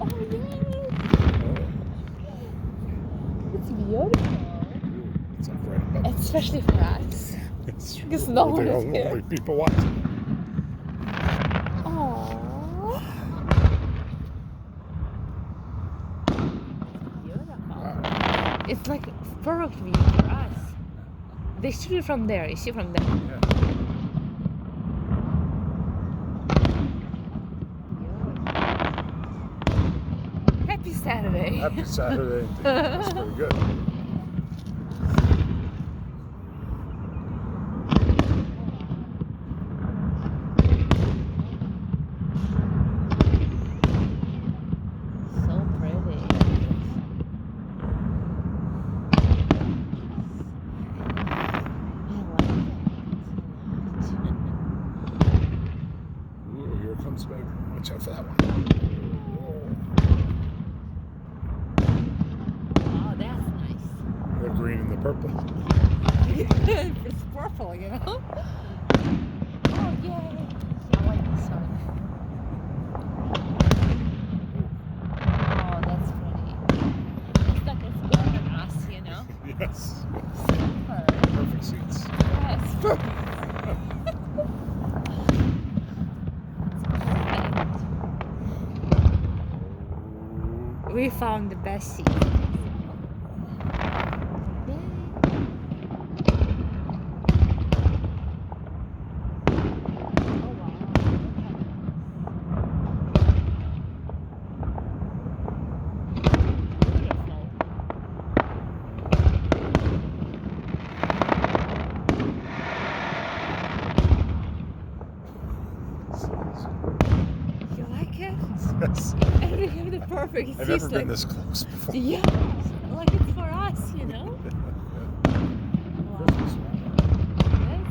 Oh, it's beautiful. It's like right above us. Especially for us. It's Because no one is only here. people watching. Aww. Beautiful. Wow. It's like perfect view for us. They shoot it from there. You see from there. Yeah. Happy Saturday. Happy Saturday indeed. That's pretty good. So pretty. Ooh, here comes baby. Watch out for that one. Oh, that's nice. The green and the purple. It's purple, you know? Oh, yay! I like this one. Oh, that's pretty. It's like it's going on us, you know? Yes. Super. Perfect seats. Yes, perfect. We found the best seat. You like it? Yes. And we have the perfect seats. I've never been like, this close before. yeah, like it's for us, you know? Wow. Christmas one. That's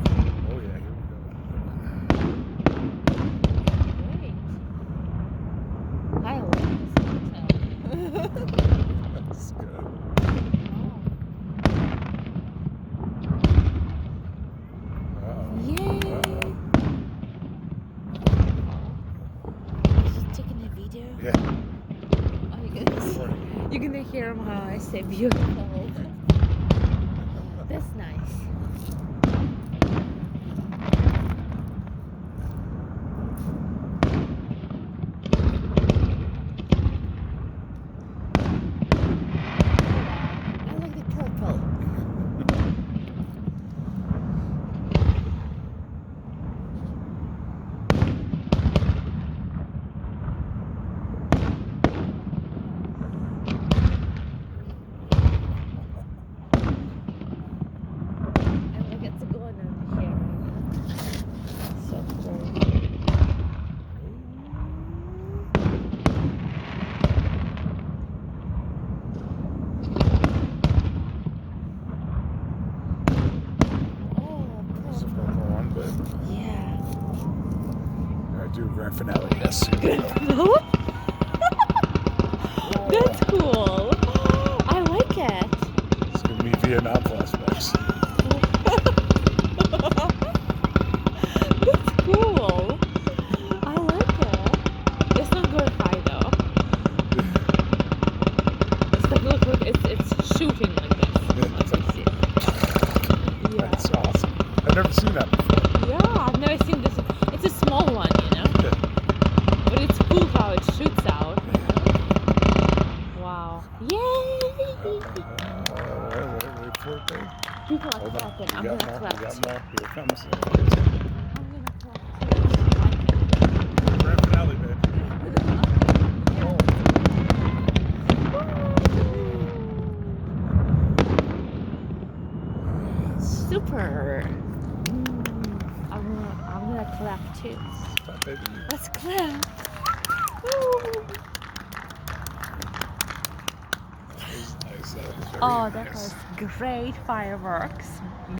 Oh yeah, here great. I love this hotel. we go. That's good. Wow. Yay! Wow. Just taking a video. Yeah. Oh, you're gonna hear how I say beautiful. That's nice. I like the purple. Yeah. I do grand finale, yes. That's cool. I like it. It's giving me Vietnam flashbacks. That's cool. I like it. It's not going high though. It's like look, it's shooting like this. Yeah. That's awesome. I've never seen that before. Yeah, I've never seen this. It's a small one, you know? Yeah. But it's cool how it shoots out. Wow. Yay! Wait for it, babe. People are Hold on. clapping. I'm We gonna got more. clap We got too. more. Here it comes. I'm gonna clap too. Grand finale, babe. Super. I'm gonna clap too. Stop, baby. Let's clap. Woo. That was nice. That was very Oh, that nice. was great fireworks.